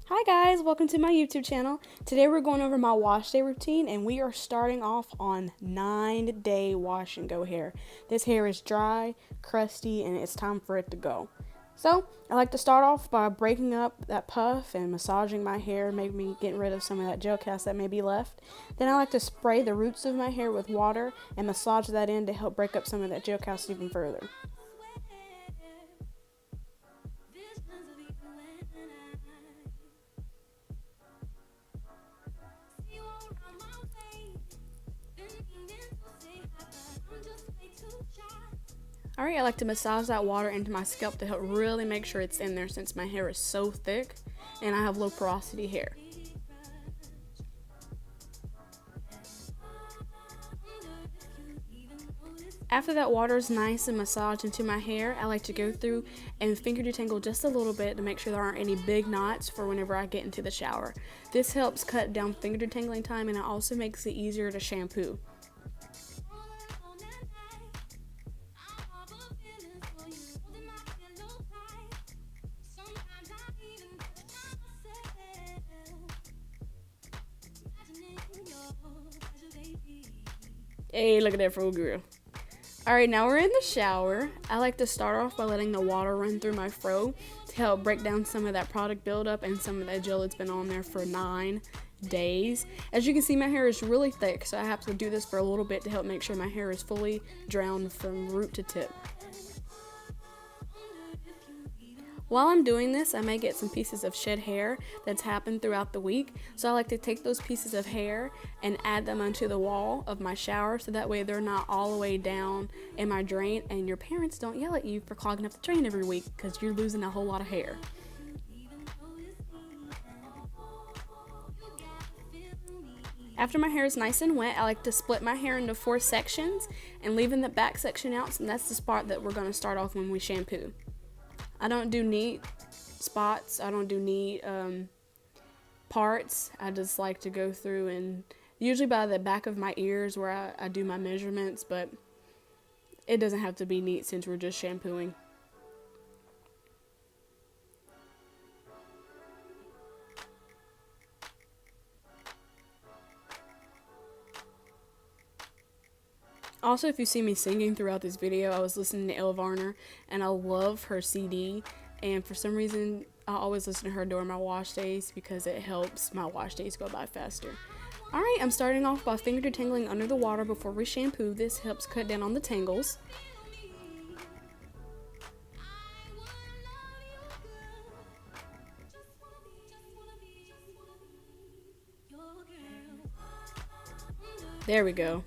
Hi guys, welcome to my YouTube channel. Today we're going over my wash day routine and we are starting off on 9-day wash and go hair. This hair is dry, crusty, and it's time for it to go. So I like to start off by breaking up that puff and massaging my hair, maybe getting rid of some of that gel cast that may be left. Then I like to spray the roots of my hair with water and massage that in to help break up some of that gel cast even further. Alright, I like to massage that water into my scalp to help really make sure it's in there since my hair is so thick and I have low porosity hair. After that water is nice and massaged into my hair, I like to go through and finger detangle just a little bit to make sure there aren't any big knots for whenever I get into the shower. This helps cut down finger detangling time and it also makes it easier to shampoo. Hey, look at that fro girl. Alright, now we're in the shower. I like to start off by letting the water run through my fro to help break down some of that product buildup and some of that gel that's been on there for 9 days. As you can see, my hair is really thick, so I have to do this for a little bit to help make sure my hair is fully drowned from root to tip. While I'm doing this, I may get some pieces of shed hair that's happened throughout the week. So I like to take those pieces of hair and add them onto the wall of my shower so that way they're not all the way down in my drain and your parents don't yell at you for clogging up the drain every week because you're losing a whole lot of hair. After my hair is nice and wet, I like to split my hair into 4 sections and leaving the back section out, and that's the spot that we're going to start off when we shampoo. I don't do neat spots. I don't do neat parts. I just like to go through and usually by the back of my ears where I do my measurements, but it doesn't have to be neat since we're just shampooing. Also, if you see me singing throughout this video, I was listening to Elle Varner, and I love her CD, and for some reason, I always listen to her during my wash days because it helps my wash days go by faster. Alright, I'm starting off by finger detangling under the water before we shampoo. This helps cut down on the tangles. There we go.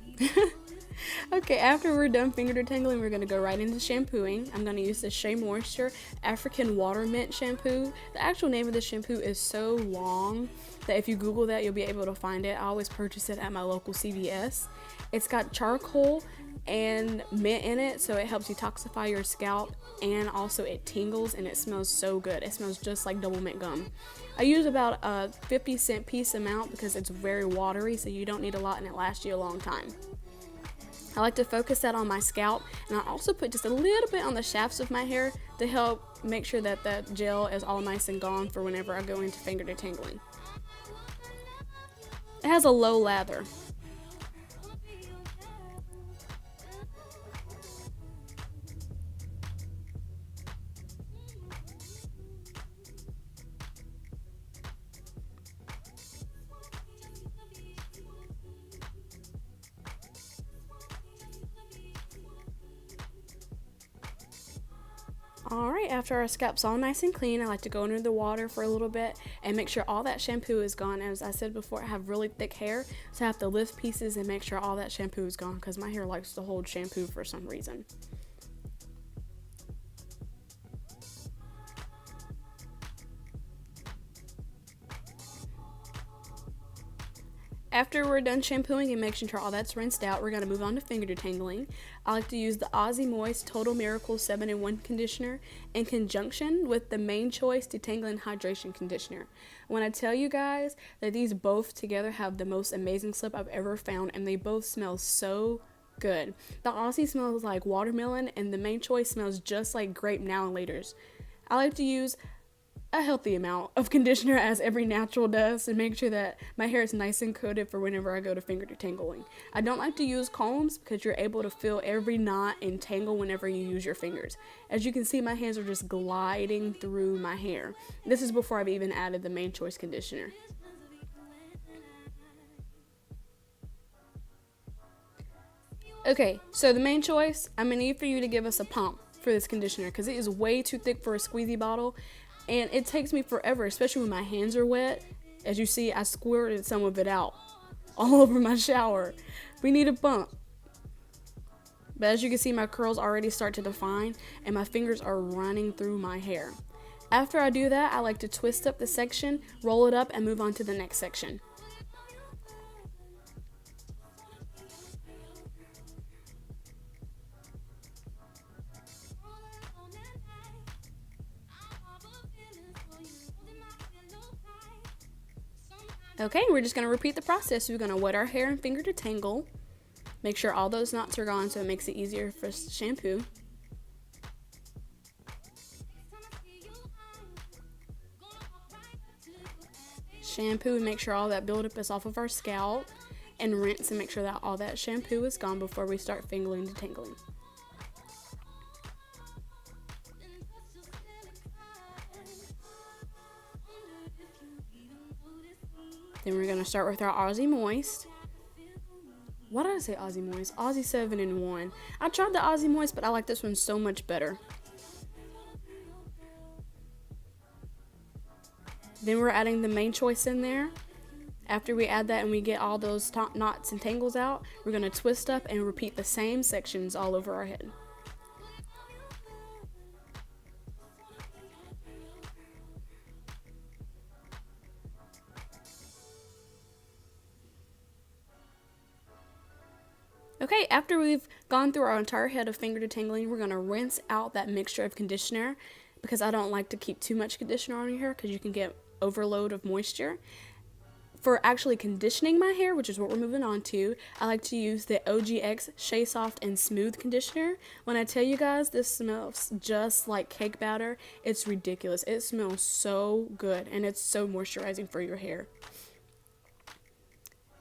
Okay, after we're done finger detangling, we're going to go right into shampooing. I'm going to use the Shea Moisture African Water Mint Shampoo. The actual name of this shampoo is so long that if you Google that, you'll be able to find it. I always purchase it at my local CVS. It's got charcoal and mint in it, so it helps detoxify your scalp, and also it tingles and it smells so good. It smells just like double mint gum. I use about a 50-cent piece amount because it's very watery, so you don't need a lot and it lasts you a long time. I like to focus that on my scalp, and I also put just a little bit on the shafts of my hair to help make sure that that gel is all nice and gone for whenever I go into finger detangling. It has a low lather. Alright, after our scalp's all nice and clean, I like to go under the water for a little bit and make sure all that shampoo is gone. As I said before, I have really thick hair, so I have to lift pieces and make sure all that shampoo is gone because my hair likes to hold shampoo for some reason. After we're done shampooing and making sure all that's rinsed out, we're going to move on to finger detangling. I like to use the Aussie Moist Total Miracle 7-in-1 conditioner in conjunction with the Main Choice Detangling Hydration Conditioner. When I tell you guys that these both together have the most amazing slip I've ever found, and they both smell so good. The Aussie smells like watermelon and the Main Choice smells just like grape now and laters. I like to use a healthy amount of conditioner, as every natural does, to make sure that my hair is nice and coated for whenever I go to finger detangling. I don't like to use combs because you're able to feel every knot and tangle whenever you use your fingers. As you can see, my hands are just gliding through my hair. This is before I've even added the main choice conditioner. Okay, so the main choice, I'm going to need for you to give us a pump for this conditioner because it is way too thick for a squeezy bottle, and it takes me forever, especially when my hands are wet. As you see, I squirted some of it out all over my shower. We need a pump. But as you can see, my curls already start to define and my fingers are running through my hair. After I do that, I like to twist up the section, roll it up, and move on to the next section. Okay, we're just going to repeat the process. We're going to wet our hair and finger detangle. Make sure all those knots are gone so it makes it easier for shampoo. Shampoo and make sure all that buildup is off of our scalp. And rinse and make sure that all that shampoo is gone before we start fingering detangling. Then we're going to start with our Aussie Moist. Why did I say Aussie Moist? Aussie 7-in-1. I tried the Aussie Moist, but I like this one so much better. Then we're adding the main choice in there. After we add that and we get all those knots and tangles out, we're going to twist up and repeat the same sections all over our head. Okay, after we've gone through our entire head of finger detangling, we're going to rinse out that mixture of conditioner because I don't like to keep too much conditioner on your hair because you can get overload of moisture. For actually conditioning my hair, which is what we're moving on to, I like to use the OGX Shea Soft and Smooth Conditioner. When I tell you guys this smells just like cake batter, it's ridiculous. It smells so good and it's so moisturizing for your hair.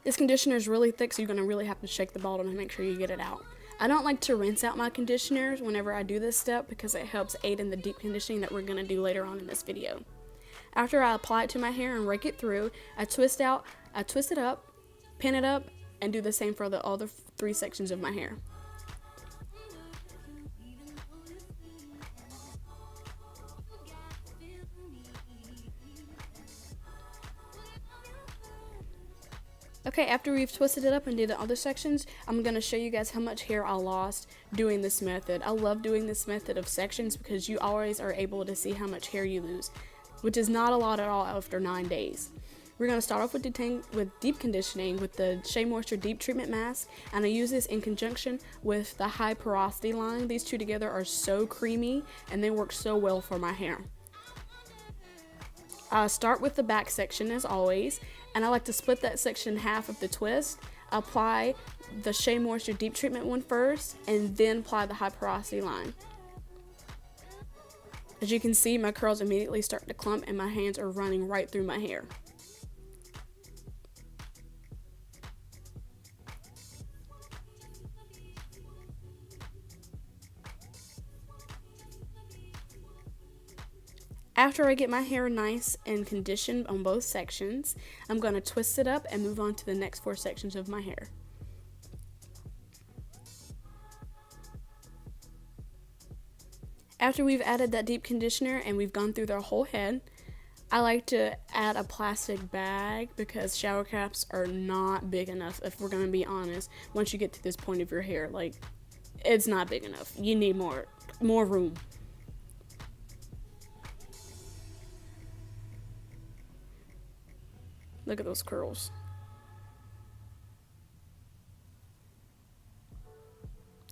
This conditioner is really thick, so you're going to really have to shake the bottle to make sure you get it out. I don't like to rinse out my conditioners whenever I do this step because it helps aid in the deep conditioning that we're going to do later on in this video. After I apply it to my hair and rake it through, I twist it up, pin it up, and do the same for all the 3 sections of my hair. Okay, after we've twisted it up and did the other sections, I'm going to show you guys how much hair I lost doing this method. I love doing this method of sections because you always are able to see how much hair you lose, which is not a lot at all after 9 days. We're going to start off with deep conditioning with the Shea Moisture Deep Treatment Mask, and I use this in conjunction with the High Porosity line. These two together are so creamy and they work so well for my hair. I start with the back section as always, and I like to split that section half of the twist. Apply the Shea Moisture Deep Treatment one first, and then apply the High Porosity line. As you can see, my curls immediately start to clump and my hands are running right through my hair. After I get my hair nice and conditioned on both sections, I'm going to twist it up and move on to the next 4 sections of my hair. After we've added that deep conditioner and we've gone through the whole head, I like to add a plastic bag because shower caps are not big enough, if we're going to be honest. Once you get to this point of your hair, like, it's not big enough. You need more room. Look at those curls.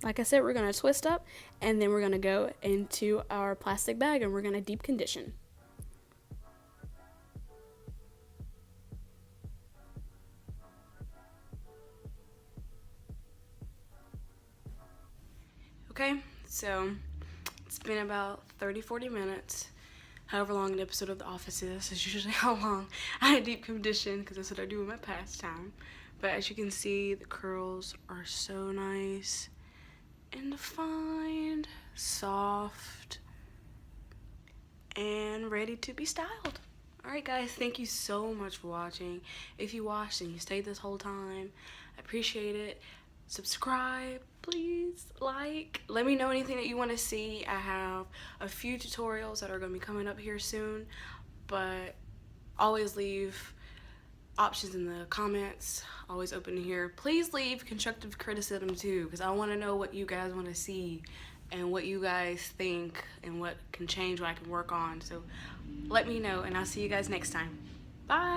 Like I said, we're going to twist up and then we're going to go into our plastic bag and we're going to deep condition. Okay, so it's been about 30-40 minutes. however long an episode of The Office is usually how long I deep condition, because that's what I do in my pastime. But as you can see, the curls are so nice and defined, soft, and ready to be styled. Alright guys, thank you so much for watching. If you watched and you stayed this whole time, I appreciate it. Subscribe, please, like. Let me know anything that you want to see. I have a few tutorials that are going to be coming up here soon, but always leave options in the comments. Always open to hear. Please leave constructive criticism too, because I want to know what you guys want to see and what you guys think and what can change, what I can work on. So let me know, and I'll see you guys next time. Bye.